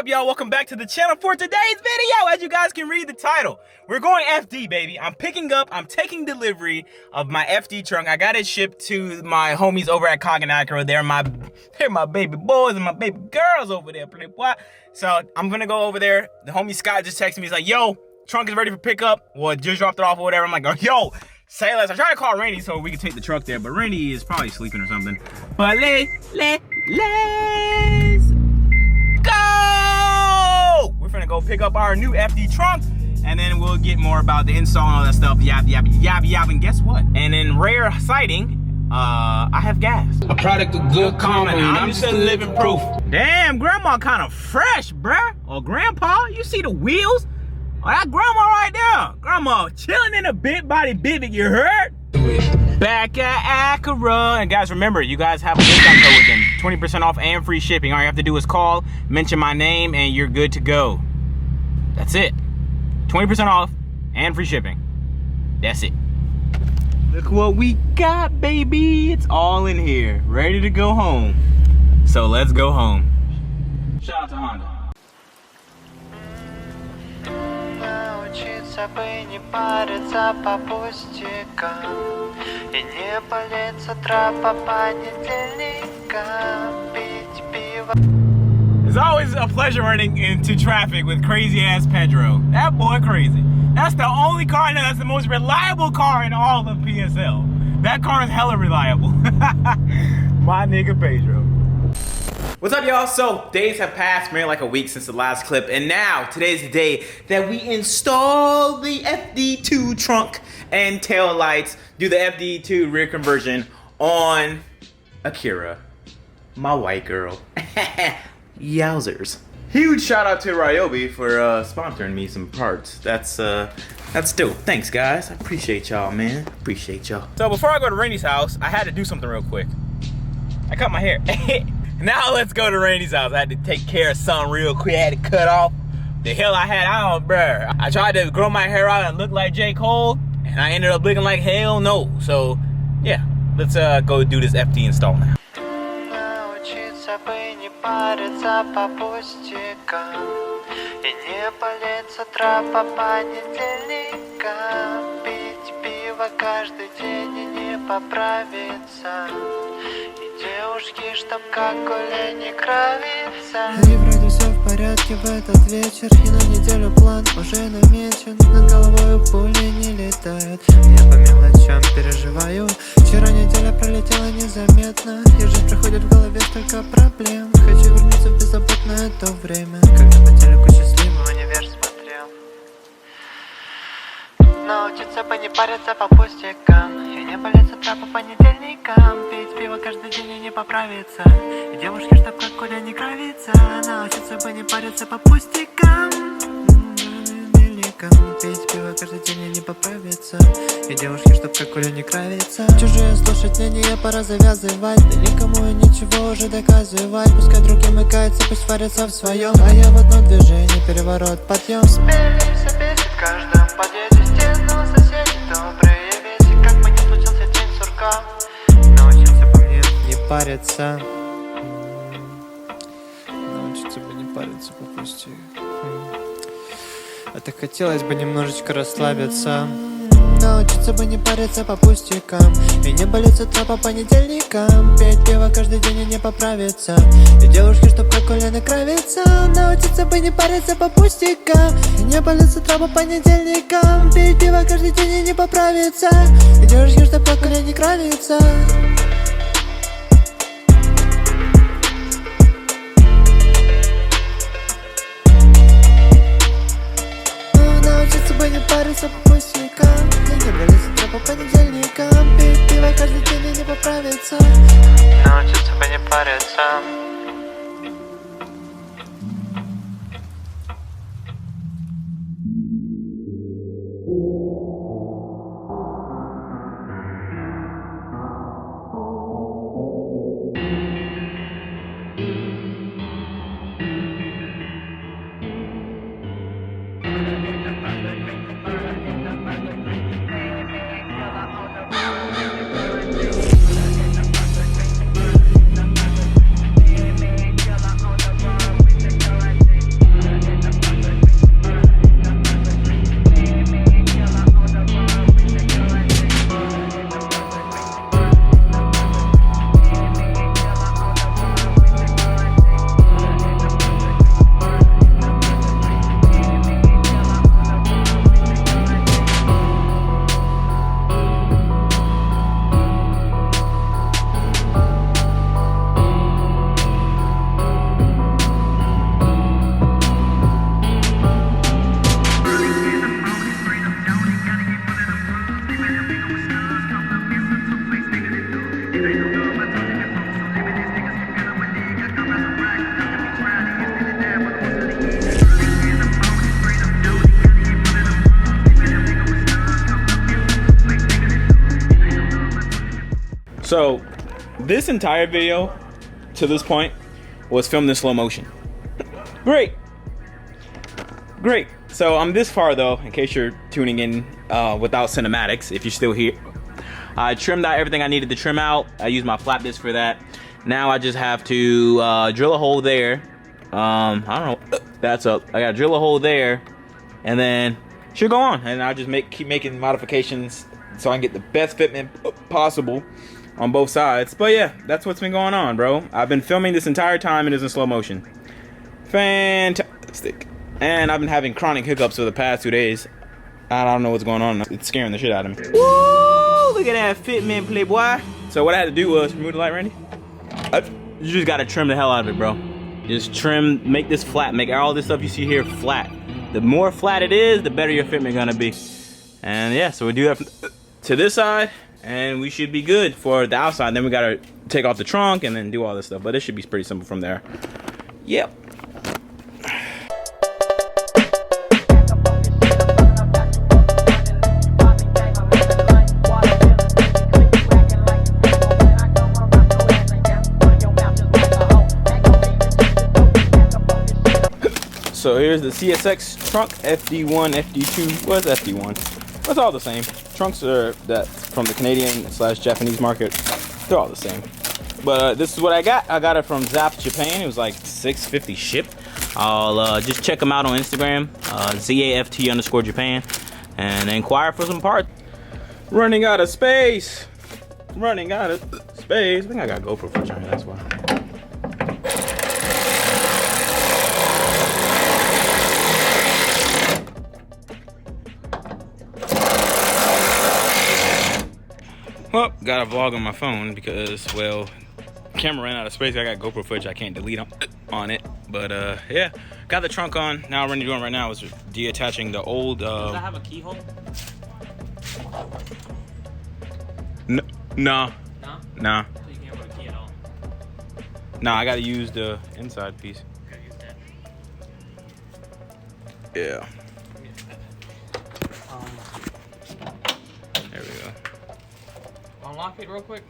up, y'all? Welcome back to the channel for today's video. As you guys can read the title, we're going FD, baby. I'm taking delivery of my FD trunk. I got it shipped to my homies over at Akira. They're my baby boys and my baby girls over there. So I'm gonna go over there. The homie Scott just texted me. He's like, yo, trunk is ready for pickup. Well, just dropped it off or whatever. I'm like, yo, say less. I tried to call Randy so we could take the truck there, but Randy is probably sleeping or something. But let's go! We're finna go pick up our new FD trunk, and then we'll get more about the install and all that stuff. Yap. And guess what? And in rare sighting, I have gas. A product of good karma. I'm just living proof. Damn, grandma kind of fresh, bruh. Or grandpa, you see the wheels? Oh, that grandma right there. Grandma chilling in a big body Civic, you heard? Back at Akira. And guys, remember, you guys have a discount code with them. 20% off and free shipping. All you have to do is call, mention my name, and you're good to go. That's it. 20% off and free shipping. That's it. Look what we got, baby. It's all in here. Ready to go home. So let's go home. Shout out to Honda. Бы не париться по пустякам и не болеть с утра по понедельникам, пить пиво. It's always a pleasure running into traffic with crazy ass Pedro. That boy crazy. That's the only car I know that's the most reliable car in all of PSL. That car is hella reliable. My nigga Pedro. What's up, y'all? So days have passed, maybe like a week since the last clip, and now today's the day that we install the FD2 trunk and tail lights, do the FD2 rear conversion on Akira, my white girl. Yowzers. Huge shout out to Ryobi for sponsoring me some parts. That's dope. Thanks, guys. I appreciate y'all, man. Appreciate y'all. So before I go to Randy's house, I had to do something real quick. I cut my hair. Now let's go to Randy's house. I had to take care of something real quick. I had to cut off the hell I had on, bruh. I tried to grow my hair out and look like J. Cole, and I ended up looking like hell no. So, yeah, let's go do this FD install now. Научиться бы не париться по пустякам и не болеть с утра по понедельникам, пить пиво каждый день и не поправиться. Девушки, чтоб как Оля не кровится. И вроде все в порядке в этот вечер. И на неделю план уже намечен. Над головой пули не летают. Я по мелочам переживаю. Вчера неделя пролетела незаметно. И жизнь проходит в голове столько проблем. Хочу вернуться в беззаботное то время, когда по телеку счастливый универ смотрел. Научиться бы не париться по пустякам и не болеть с утра по понедельникам, пить пиво каждый день и не поправиться. И девушки, чтоб как Коля не кровится. Научиться бы не париться по пустякам, пить пиво каждый день и не поправиться. И девушки, чтоб как Коля не кровится. Чужие слушать мнения пора завязывать. Да никому и ничего уже доказывать. Пускай другие мыкаются, пусть варятся в своем. А я в одно движение, переворот, подъем. Смелись, бесит в каждом подъезде стену соседей добрые вести. Как бы не случился день сурка, научиться бы мне не париться. Научиться бы не париться по пустякам. А так хотелось бы немножечко расслабиться. Научиться бы не париться по пустякам и не болеть с утра по понедельникам, пить пиво каждый день и не поправиться. И девушки, чтоб как Оля не кровится. Научиться бы не париться по пустякам и не болеть с утра по понедельникам, пить пиво каждый день и не поправиться. И девушки, чтоб как Оля не кровится. Научиться бы не париться по пустякам и не болеть с утра по понедельникам, пить пиво каждый день и не поправиться. Научиться бы не париться. So this entire video to this point was filmed in slow motion. Great. So I'm this far though, in case you're tuning in without cinematics, if you're still here. I trimmed out everything I needed to trim out. I used my flap disc for that. Now I just have to drill a hole there. I don't know, that's up. I gotta drill a hole there, and then should go on. And I'll just keep making modifications so I can get the best fitment possible on both sides. But yeah, that's what's been going on, bro. I've been filming this entire time and it's in slow motion. Fantastic. And I've been having chronic hiccups for the past 2 days. I don't know what's going on. It's scaring the shit out of me. Woo! Look at that fitment, playboy. So what I had to do was remove the light, Randy. You just gotta trim the hell out of it, bro. Just trim, make this flat, make all this stuff you see here flat. The more flat it is, the better your fitment gonna be. And yeah, so we do that to this side, and we should be good for the outside. Then we gotta take off the trunk and then do all this stuff. But it should be pretty simple from there. Yep. So here's the CSX trunk, FD1, FD2, what's FD1? It's all the same. Trunks are that from the Canadian/Japanese market, they're all the same. But this is what I got. I got it from Zosh, Japan. It was like $6.50 shipped. I'll just check them out on Instagram, ZAFT_Japan, and inquire for some parts. Running out of space. Running out of space. I think I got GoPro footage on here, that's why. Well, got a vlog on my phone because, well, camera ran out of space. I got GoPro footage I can't delete on it. But yeah, got the trunk on. Now what we're doing right now is deattaching the old. Does that have a keyhole? No. Nah. So you can't put a key at all? Nah, I gotta use the inside piece. Gotta use that. Yeah. There we go. Unlock it real quick.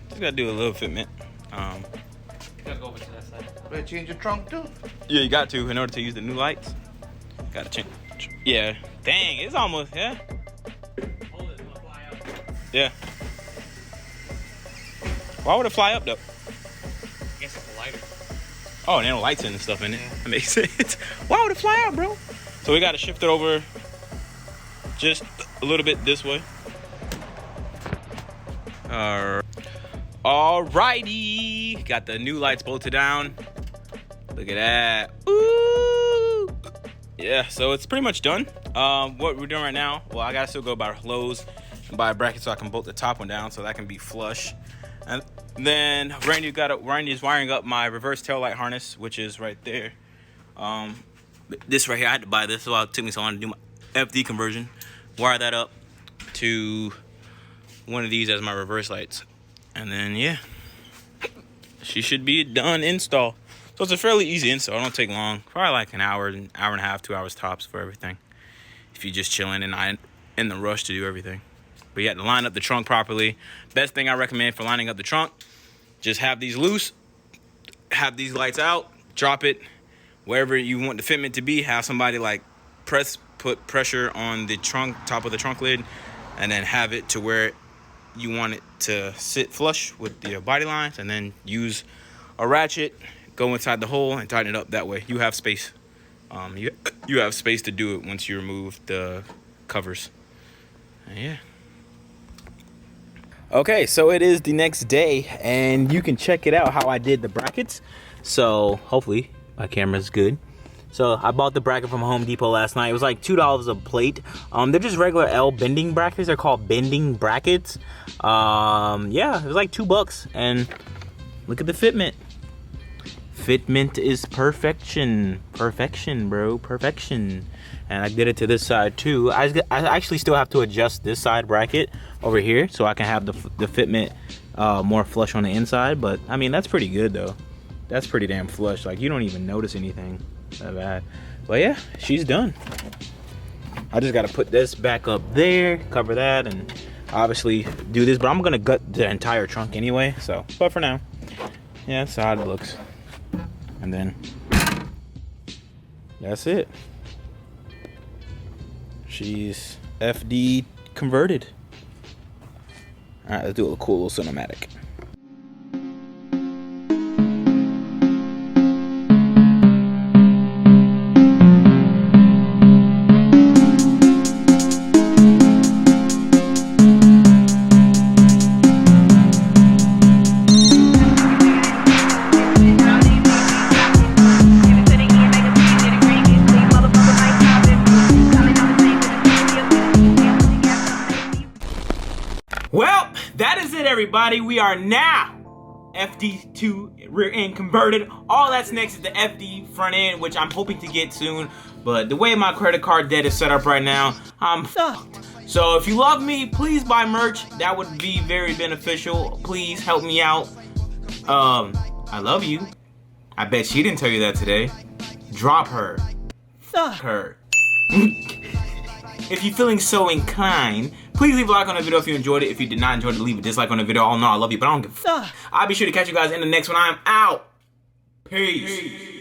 Just gotta do a little fitment. You gotta go over to that side. Better change your trunk too? Yeah, you got to in order to use the new lights. Gotta change. Yeah. Dang, it's almost, yeah. Hold it, it's gonna fly out. Yeah. Why would it fly up though? I guess it's a lighter. Oh, and there are lights and stuff in it. Yeah. That makes sense. Why would it fly out, bro? So we gotta shift it over just a little bit this way. Alrighty, got the new lights bolted down. Look at that. Ooh. Yeah, so it's pretty much done. What we're doing right now, well, I gotta still go by Lowe's and buy a bracket so I can bolt the top one down so that can be flush. And then Randy's wiring up my reverse tail light harness, which is right there. This right here, I had to buy this, so it took me so long to do my FD conversion. Wire that up to one of these as my reverse lights. And then, yeah, she should be done install. So it's a fairly easy install. It don't take long. Probably like an hour and a half, 2 hours tops for everything. If you're just chilling and not in the rush to do everything. But you have to line up the trunk properly. Best thing I recommend for lining up the trunk, just have these loose, have these lights out, drop it wherever you want the fitment to be. Have somebody like put pressure on the trunk, top of the trunk lid, and then have it to where you want it to sit flush with the body lines, and then use a ratchet, go inside the hole and tighten it up that way. You have space. You have space to do it once you remove the covers. And yeah. Okay, so it is the next day, and you can check it out how I did the brackets. So hopefully my camera's good. So I bought the bracket from Home Depot last night. It was like $2 a plate. They're just regular L bending brackets. They're called bending brackets. Yeah, it was like $2. And look at the fitment. Fitment is perfection. Perfection, bro. Perfection. And I did it to this side too. I actually still have to adjust this side bracket over here so I can have the fitment more flush on the inside. But I mean, that's pretty good though. That's pretty damn flush. Like, you don't even notice anything that bad. But yeah, she's done. I just gotta put this back up there, cover that, and obviously do this, but I'm gonna gut the entire trunk anyway, so, but for now, yeah, that's how it looks. And then, that's it. She's FD converted. All right, let's do a cool little cinematic. Well, that is it, everybody. We are now FD2 rear end converted. All that's next is the FD front end, which I'm hoping to get soon. But the way my credit card debt is set up right now, I'm fucked. So if you love me, please buy merch. That would be very beneficial. Please help me out. I love you. I bet she didn't tell you that today. Drop her. Fuck her. If you're feeling so inclined, please leave a like on the video if you enjoyed it. If you did not enjoy it, leave a dislike on the video. Oh no, I love you, but I don't give a fuck. I'll be sure to catch you guys in the next one. I'm out. Peace.